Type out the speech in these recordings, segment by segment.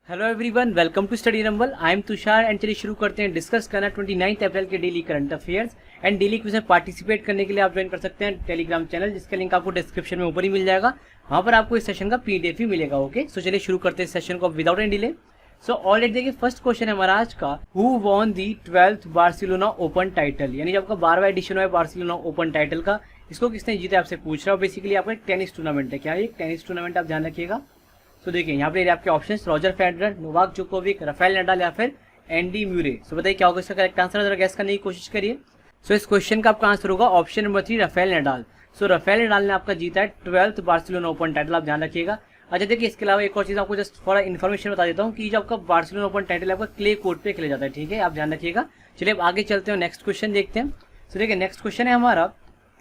Hello everyone, welcome to study rumble. I am Tushar and चलिए शुरू करते हैं डिस्कस करना 29 अप्रैल के daily current affairs and daily quiz में पार्टिसिपेट करने के लिए आप ज्वाइन कर सकते हैं टेलीग्राम चैनल, जिसका लिंक आपको डिस्क्रिप्शन में ऊपर ही मिल जाएगा। वहाँ पर आपको इस सेशन का पीडीएफ ही मिलेगा। ओके, सो चलिए शुरू करते हैं सेशन को without any delay. So already देखिए फर्स्ट क्वेश्चन है हमारा आज का, who won the 12th Barcelona open title, यानी जब आपका 12वां एडिशन हुआ है बार्सिलोना ओपन टाइटल का, इसको किसने जीता आपसे पूछ रहा है। बेसिकली आपका एक टेनिस टूर्नामेंट है। क्या है? एक टेनिस टूर्नामेंट, आप ध्यान रखिएगा। तो देखिए यहाँ पे आपके options Roger Federer, Novak Djokovic, Rafael Nadal या फिर एंडी म्यूरे। सो बताइए क्या होगा इसका करेक्ट आंसर, जरा गैस करने की कोशिश करिए। सो इस क्वेश्चन का आपका आंसर होगा ऑप्शन नंबर 3 राफेल नडाल। सो राफेल नडाल ने आपका जीता है 12th बार्सिलोना ओपन टाइटल, आप ध्यान रखिएगा। अच्छा देखिए, इसके अलावा एक और चीज आपको जस्ट थोड़ा इन्फॉर्मेशन बता देता हूँ कि जो आपका बार्सिलोना ओपन टाइटल है आपका क्ले कोर्ट पे खेला जाता है। ठीक है, आप ध्यान रखिएगा। चलिए अब आगे चलते हैं, नेक्स्ट क्वेश्चन देखते हैं। सो देखिए नेक्स्ट क्वेश्चन है हमारा,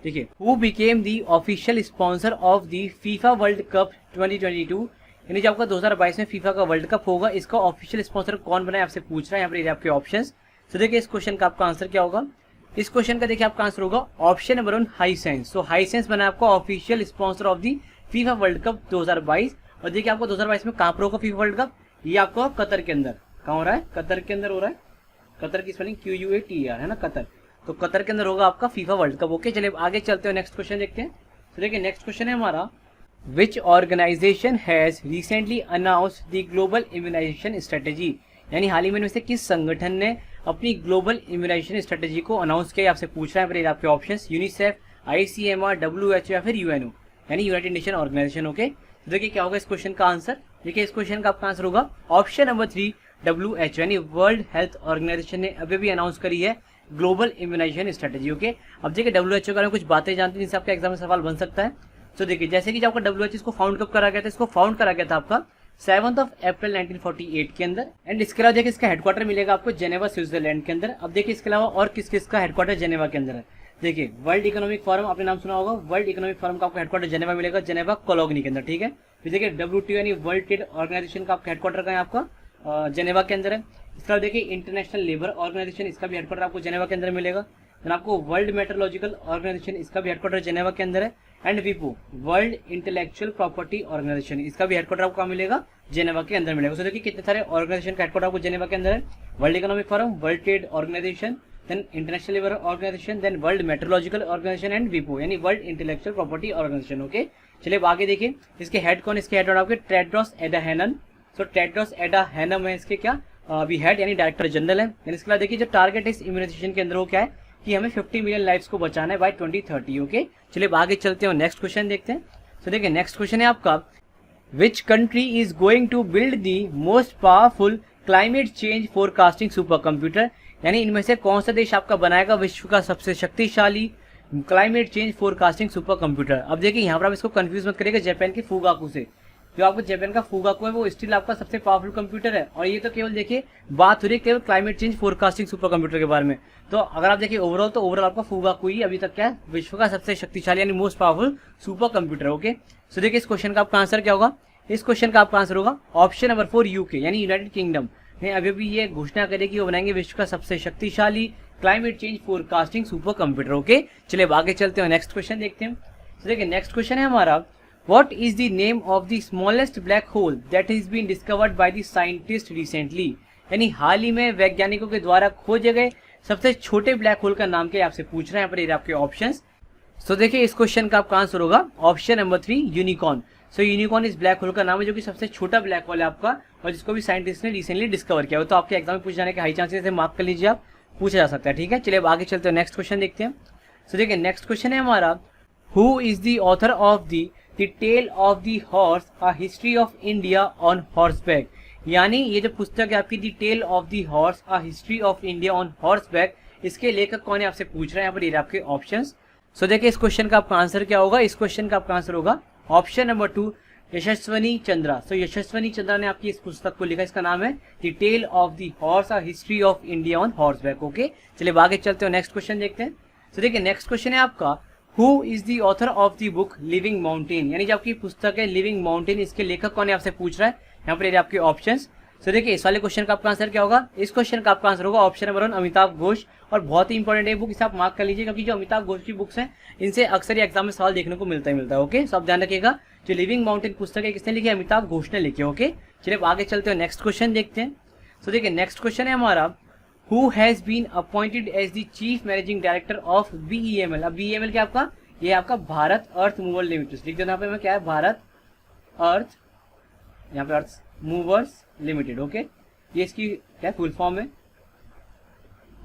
देखिए who became the official sponsor of the FIFA world cup 2022, यानी जब आपका 2022 में फीफा का वर्ल्ड कप होगा, इसका ऑफिशियल स्पॉन्सर कौन बना है आपसे पूछ रहा है। यहाँ पर आपके ऑप्शंस। तो देखिए इस क्वेश्चन का आपका आंसर क्या होगा। इस क्वेश्चन का देखिए आपका आंसर होगा ऑप्शन नंबर 1 हाइसेंस। सो हाइसेंस बना है आपका official sponsor of the FIFA world cup 2022। और देखिए आपको 2022 में कहाँ पर होगा फीफा वर्ल्ड कप, ये आपको कतर के अंदर, कहाँ हो रहा है? कतर के अंदर हो रहा है। कतर की स्पेलिंग QUATER है ना, कतर। तो कतर के अंदर होगा आपका फीफा वर्ल्ड कप। ओके, चलिए आगे चलते हैं, नेक्स्ट क्वेश्चन देखते हैं। तो देखिए नेक्स्ट क्वेश्चन है हमारा, Which organization has recently announced the global immunization strategy, यानी हाल ही में से किस संगठन ने अपनी ग्लोबल इम्यूनाइजेशन स्ट्रेटेजी को अनाउंस किया आपसे पूछ रहा है। आपके ऑप्शंस यूनिसेफ, ICMR, WHO या फिर UNO, यानी यूनाइटेड नेशन ऑर्गेनाइजेशन। ओके, तो देखिए क्या होगा इस क्वेश्चन का आंसर। देखिए इस क्वेश्चन का आपका आंसर होगा ऑप्शन नंबर 3 WHO, यानी वर्ल्ड हेल्थ ऑर्गेनाइजेशन ने अभी भी अनाउंस करी है ग्लोबल इम्यूनाइजेशन स्ट्रेटेजी। ओके, अब देखिए WHO के बारे में कुछ बातें जानते हैं जिनसे आपका एग्जाम में सवाल बन सकता है। तो देखिए जैसे कि जो आपका WHO इसको फाउंड कब करा गया था, इसको फाउंड करा गया था आपका 7 अप्रैल 1948 के अंदर। एंड इसके अलावा देखिए इसका हेडक्वार्टर मिलेगा आपको जेनेवा स्विट्जरलैंड के अंदर। अब देखिए इसके अलावा और किस किस का हेडक्वार्टर जेनेवा के अंदर है। देखिए वर्ल्ड इकोनॉमिक फोरम, आपने नाम सुना होगा, वर्ल्ड इकोनॉमिक फोरम का आपको हेडक्वार्टर जेनेवा मिलेगा, जेनेवा कोलोनी के अंदर। ठीक है, फिर देखिए WTO यानी वर्ल्ड ट्रेड ऑर्गेनाइजेशन का आपका हेडक्वार्टर का है आपका जेनेवा के अंदर है। इसके अलावा देखिए इंटरनेशनल लेबर ऑर्गेनाइजेशन, इसका भी हेडक्वार्टर आपको जेनेवा के अंदर मिलेगा। देन आपको वर्ल्ड मेट्रोलॉजिकल ऑर्गेनाइजेशन, इसका भी हेडक्वार्टर जेनेवा के अंदर है। एंड विपो वर्ल्ड इंटेलेक्चुअल प्रॉपर्टी ऑर्गेनाइजेशन, इसका भी हेडक्वार्टर आपको मिलेगा जेनेवा के अंदर मिलेगा। सो देखिए कितने सारे ऑर्गेनाइजेशन का हेडक्वार्टर आपको जेनेवा के अंदर है। World economic forum, world trade organisation, then international labour organisation, then world meteorological organisation and विपो यानी world intellectual property organisation. Okay, चलिए अब आगे देखिए इसके हेड कौन, इसके हेड आपके टेड्रोस एडाहेनम। सो टेड्रोस एडाहेनम है इसके क्या अभी हेड, यानी डायरेक्टर जनरल है। इसके बाद देखिए जो टारगेट है इस इम्यूनाइजेशन के अंदर वो क्या है कि हमें 50 मिलियन लाइफ्स को बचाना है बाय 2030। ओके, चलिए आगे चलते हैं, नेक्स्ट क्वेश्चन देखते हैं। तो देखिए नेक्स्ट क्वेश्चन है आपका, which country is going to build the most powerful climate change forecasting super computer, यानी इनमें से कौन सा देश आपका बनाएगा विश्व का सबसे शक्तिशाली climate change forecasting super computer. अब देखिए यहाँ पर आप इसको कंफ्यूज मत करिएगा जापान के फुगाकू से। जो आपको जापान का फुगाकू है वो स्टिल आपका सबसे पावरफुल कंप्यूटर है, और ये तो केवल देखिए बात हो रही है केवल climate change forecasting super computer के बारे में। तो अगर आप देखिए ओवरऑल, तो ओवरऑल आपका फुगाकू ही अभी तक क्या है विश्व का सबसे शक्तिशाली यानी most powerful super computer. Okay, so देखिए इस क्वेश्चन का आपका आंसर क्या होगा। इस क्वेश्चन का आपका आंसर होगा ऑप्शन नंबर 4 UK, यानी यूनाइटेड किंगडम ने अभी भी ये घोषणा करी कि वो बनाएंगे विश्व का सबसे शक्तिशाली climate change forecasting super computer. Okay, चलिए आगे चलते हैं, नेक्स्ट क्वेश्चन देखते हैं। तो देखिए नेक्स्ट क्वेश्चन है हमारा, What is the name of the smallest black hole that has been discovered by the scientist recently, यानी हाल ही में वैज्ञानिकों के द्वारा खोजे गए सबसे छोटे ब्लैक होल का नाम क्या आपसे पूछ रहे हैं। पर आपके ऑप्शंस। सो देखिए इस क्वेश्चन का आपका आंसर होगा ऑप्शन नंबर 3 यूनिकॉर्न। सो यूनिकॉर्न इस ब्लैक होल का नाम है जो कि सबसे छोटा ब्लैक होल है आपका, और जिसको भी साइंटिस्ट ने रिसेंटली डिस्कवर किया हो। तो आपके एग्जाम में पूछ जाने के हाई चांसेस है, मार्क कर लीजिए, आप पूछा जा सकता है। ठीक है, चलिए अब आगे चलते हैं, नेक्स्ट क्वेश्चन देखते हैं। सो देखिए नेक्स्ट क्वेश्चन है हमारा, who is the author of the tale of the horse a history of India on horseback, यानी ये जो पुस्तक है आपकी the tale of the horse a history of India on horseback, इसके लेखक कौन है आपसे पूछ रहे हैं। यहाँ पर ये आपके ऑप्शंस। सो देखिए इस क्वेश्चन का आपका आंसर क्या होगा। इस क्वेश्चन का आपका आंसर होगा option number 2 Yashaswini Chandra. So Yashaswini Chandra ने आपकी इस पुस्तक को लिखा, इसका नाम है the tale of the horse a history of India on horseback. Okay, चलिए आगे चलते हैं, नेक्स्ट क्वेश्चन देखते हैं। तो देखिए नेक्स्ट क्वेश्चन है आपका, who is the author of the book living mountain, यानी जो आपकी पुस्तक है लिविंग माउंटेन, इसके लेखक कौन है आपसे पूछ रहा है। यहाँ पर आपके ऑप्शंस। सो देखिए इस वाले क्वेश्चन का आपका आंसर क्या होगा, इस क्वेश्चन का आपका आंसर होगा ऑप्शन नंबर 1 अमिताभ घोष। और बहुत ही इंपॉर्टेंट है बुक, इसे आप मार्क कर लीजिए क्योंकि जो अमिताभ घोष की बुक्स हैं इनसे अक्सर ही एग्जाम में सवाल देखने को मिलता है। ओके, सो आप ध्यान रखिएगा, जो लिविंग माउंटेन पुस्तक है किसने लिखी है, अमिताभ घोष ने लिखी है। ओके, चलिए अब आगे चलते हैं, नेक्स्ट क्वेश्चन देखते हैं। सो देखिए नेक्स्ट क्वेश्चन है हमारा, who has been appointed as the chief managing director of BEML। अब BEML क्या आपका, ये आपका भारत अर्थ मूवर लिमिटेड, लिख दो यहाँ पे, क्या है, भारत अर्थ, यहाँ पे अर्थ मूवर्स लिमिटेड। ओके, ये इसकी क्या फुल फॉर्म है।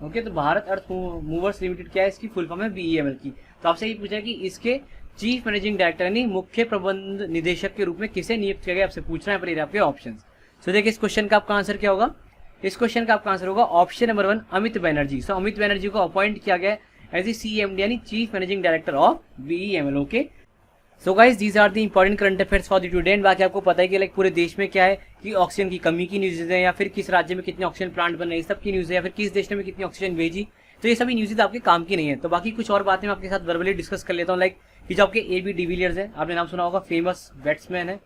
ओके, तो भारत अर्थ मूवर्स लिमिटेड क्या है, इसकी फुल फॉर्म है BEML की। तो आपसे ये पूछा कि इसके चीफ मैनेजिंग डायरेक्टर यानी मुख्य प्रबंध निदेशक के रूप में किसे नियुक्त किया गया, आपसे पूछना है पर आपके ऑप्शन। सो देखिए इस क्वेश्चन का आपका आंसर क्या होगा, इस क्वेश्चन का आपका आंसर होगा option number 1 Amit Banerjee. So Amit Banerjee को अपॉइंट किया गया एज ए CMD यानी chief managing director of BEML। Okay, so guys these are the important current affairs for the today. बाकी आपको पता है कि लाइक पूरे देश में क्या है कि ऑक्सीजन की कमी की न्यूज़ है, या फिर किस राज्य में कितने ऑक्सीजन प्लांट बन रहे हैं सब की न्यूज़ है, या फिर किस देश ने कितनी ऑक्सीजन भेजी, तो ये सभी न्यूज़ आपके काम की नहीं है। तो बाकी कुछ और बातें मैं आपके साथ वर्बली डिस्कस कर लेता हूँ, लाइक कि जो आपके AB डिविलियर्स है, आपने नाम सुना होगा, फेमस बैट्समैन है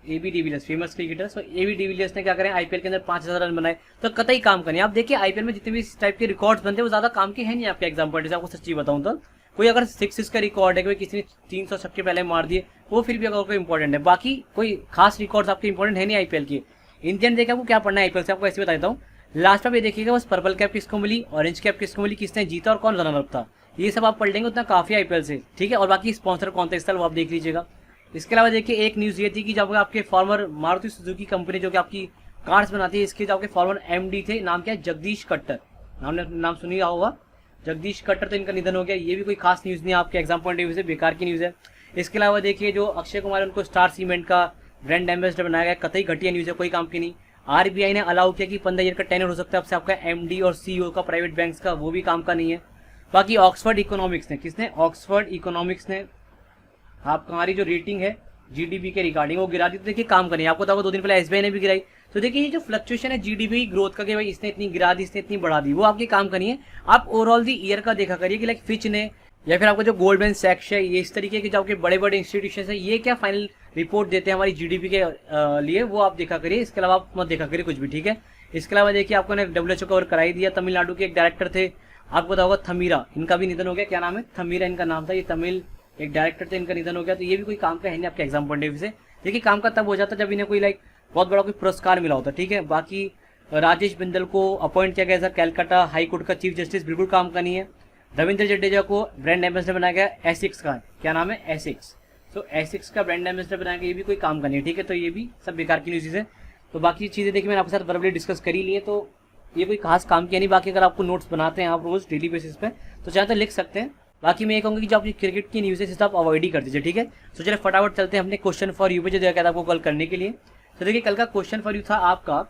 AB डिविलियर्स, फेमस क्रिकेटर। सो AB डिविलियर्स ने क्या करें, IPL के अंदर 5000 रन बनाए, तो कतई काम करें। आप देखिए IPL में जितने भी इस टाइप के रिकॉर्ड्स बनते हैं वो ज्यादा काम के हैं नहीं आपके एग्जाम पॉइंट से, आपको सच्ची बताऊं तो। कोई अगर 6 का रिकॉर्ड है, कोई किसी ने 300 छक्के पहले मार दिए, वो फिर भी अगर कोई इंपॉर्टेंट है, बाकी कोई खास रिकॉर्ड्स आपके इंपॉर्टेंट है नहीं IPL के। इंडियन देखिए आपको क्या पढ़ना है IPL से, आपको ऐसे बता देता हूँ। लास्ट में ये देखिएगा बस पर्पल कैप किसको मिली, ऑरेंज कैप किसको मिली, किसने जीता और कौन रनर अप था, ये सब आप पढ़ लेंगे उतना काफी IPL से, ठीक है। और बाकी स्पॉन्सर कौन था इस साल वो आप देख लीजिएगा। इसके अलावा देखिए एक न्यूज़ ये थी कि जब आपके फॉर्मर मारुति सुजुकी कंपनी जो कि आपकी कार्स बनाती है, इसके जो आपके फॉर्मर MD थे, नाम क्या है, जगदीश कट्टर, नाम सुनिए होगा, जगदीश कट्टर, तो इनका निधन हो गया। ये भी कोई खास न्यूज़ नहीं है आपके एग्जाम पॉइंट ऑफ व्यू से, बेकार की न्यूज़ है। इसके अलावा देखिए जो अक्षय कुमार उनको स्टार सीमेंट का ब्रांड एम्बेसडर बनाया गया, कतई घटिया न्यूज़ है, कोई काम की नहीं। RBI ने अलाउ किया कि 15 ईयर का टेन्योर हो सकता है आपसे आपका MD और CEO का प्राइवेट बैंक्स का, वो भी काम का नहीं है। बाकी ऑक्सफोर्ड इकोनॉमिक्स ने, किसने, ऑक्सफोर्ड इकोनॉमिक्स ने आपका हमारी जो रेटिंग है GDP के रिगार्डिंग वो गिरा दी, तो देखिए काम करें। आपको तो 2 दिन पहले SBI ने भी गिराई। तो देखिए ये जो फ्लक्चुएशन है GDP ग्रोथ का, कि भाई इसने इतनी गिरा दी, इसने इतनी बढ़ा दी, वो आपके काम करिए। आप ओवरऑल दी ईयर का देखा करिए कि लाइक फिच ने या फिर आपका जो गोल्डमैन सैक्स है, ये इस तरीके के जो आपके बड़े बड़े इंस्टीट्यूशन है, ये क्या फाइनल रिपोर्ट देते हैं हमारी GDP के लिए, वो आप देखा करिए। इसके अलावा आप मत देखा करिए कुछ भी, ठीक है। इसके अलावा देखिए आपको ने WHO कवर कराई दिया। तमिलनाडु के एक डायरेक्टर थे, आपको पता होगा थमीरा, इनका भी निधन हो गया। क्या नाम है, थमीरा इनका नाम था, ये तमिल एक डायरेक्टर थे, इनका निधन हो गया। तो ये भी कोई काम का है नहीं आपके एग्जाम पॉइंट ऑफ व्यू से। देखिए काम का तब हो जाता जब इन्हें कोई लाइक बहुत बड़ा कोई पुरस्कार मिला होता, ठीक है। बाकी राजेश बिंदल को अपॉइंट किया गया था कैलकाटा हाई कोर्ट का चीफ जस्टिस, बिल्कुल काम का नहीं है। रविंद्र जडेजा को ब्रांड एम्बेसडर बनाया गया एसिक्स का, क्या नाम है, एसिक्स। तो एसिक्स का ब्रांड एम्बेसडर बनाया गया, ये भी कोई काम का नहीं है, ठीक है। तो ये भी सब बेकार की न्यूज़ है। तो बाकी चीज़ें देखिए मैंने आपके साथ वर्बली डिस्कस करी ली है, तो ये कोई खास काम की नहीं। बाकी अगर आपको नोट्स बनाते हैं आप रोज डेली बेसिस पे, तो चाहे तो लिख सकते हैं। बाकी मैं ये कहूँगा कि जो आपकी क्रिकेट की न्यूज़ है आप अवॉइड ही कर दीजिए, ठीक है। तो चलिए फटाफट चलते हैं अपने क्वेश्चन फॉर यू पे जो दिया गया था आपको कल करने के लिए। तो देखिए कल का क्वेश्चन फॉर यू था आपका,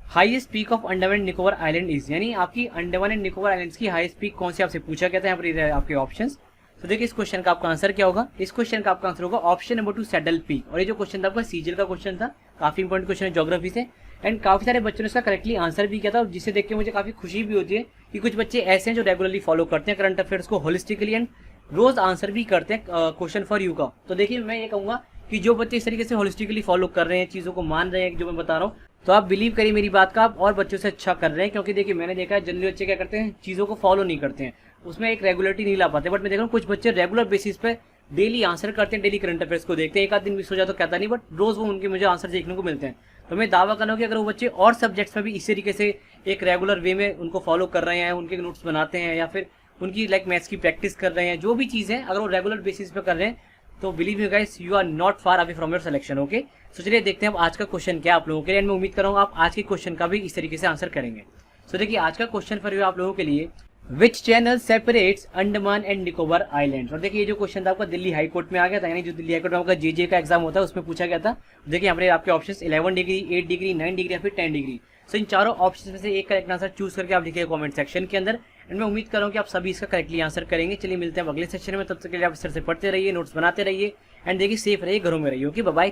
highest peak of Andaman and Nicobar island is, यानी आपकी अंडमान एंड निकोबार आइलैंड्स की हाईएस्ट पीक कौन सी आपसे पूछा गया था। यहाँ पर आपके ऑप्शंस। तो देखिए इस क्वेश्चन का आपका आंसर क्या होगा, इस क्वेश्चन का आपका आंसर होगा ऑप्शन नंबर 2 सैडल पीक। और ये जो क्वेश्चन था आपका सीजीएल का क्वेश्चन था, काफी इंपॉर्टेंट क्वेश्चन है ज्योग्राफी से, एंड काफी सारे बच्चों ने इसका करेक्टली आंसर भी किया था, जिसे देख के मुझे काफी खुशी भी होती है कि कुछ बच्चे ऐसे हैं जो रेगुलरली फॉलो करते हैं करंट अफेयर्स को होलिस्टिकली एंड रोज आंसर भी करते हैं क्वेश्चन फॉर यू का। तो देखिए मैं ये कहूंगा कि जो बच्चे इस तरीके से होलिस्टिकली फॉलो कर रहे हैं, चीजों को मान रहे हैं जो मैं बता रहा हूँ, तो आप बिलीव करिए मेरी बात का, आप और बच्चों से अच्छा कर रहे हैं। क्योंकि देखिए मैंने देखा है जनरली बच्चे क्या करते हैं, चीजों को फॉलो नहीं करते हैं, उसमें एक रेगुलरिटी नहीं ला पाते। बट मैं देख रहा हूँ कुछ बच्चे रेगुलर बेसिस पे डेली आंसर करते हैं, डेली करंट अफेयर्स को देखते हैं। एक आध दिन मिस हो जाए तो कहता नहीं, बट रोज वो उनके मुझे आंसर देखने को मिलते हैं। तो मैं दावा करना कि अगर वो बच्चे और सब्जेक्ट्स में भी इसी तरीके से एक रेगुलर वे में उनको फॉलो कर रहे हैं, उनके नोट्स बनाते हैं, या फिर उनकी लाइक मैथ्स की प्रैक्टिस कर रहे हैं, जो भी चीज़ है अगर वो रेगुलर बेसिस पे कर रहे हैं, तो believe you guys you are not far away from your selection. Okay, so चलिए देखते हैं अब आज का क्वेश्चन क्या आप लोगों के लिए। मैं उम्मीद करूँगा आप आज के क्वेश्चन का भी इस तरीके से आंसर करेंगे। सो देखिए आज का क्वेश्चन फॉर यू आप लोगों के लिए, which channel separates Andaman and Nicobar islands. और देखिए ये जो क्वेश्चन था आपका दिल्ली हाई कोर्ट में आ गया था, यानी जो दिल्ली हाई कोर्ट में आपका जेजे का एग्जाम होता है उसमें पूछा गया था। देखिए यहाँ पर आपके ऑप्शन 11 डिग्री, 8 डिग्री, 9 डिग्री या फिर 10 डिग्री। सो इन चारों ऑप्शन में से एक करेक्ट आंसर चूज करके आप लिखिए कमेंट सेक्शन के अंदर, एंड मैं उम्मीद कर रहा हूँ कि आप सभी इसका करेक्टली आंसर करेंगे। चलिए मिलते हैं अगले सेक्शन में, तब तक के लिए आप इस तरह से पढ़ते रहिए, नोट्स बनाते रहिए, एंड देखिए सेफ रहिए, घरों में रहिए। Okay, bye bye.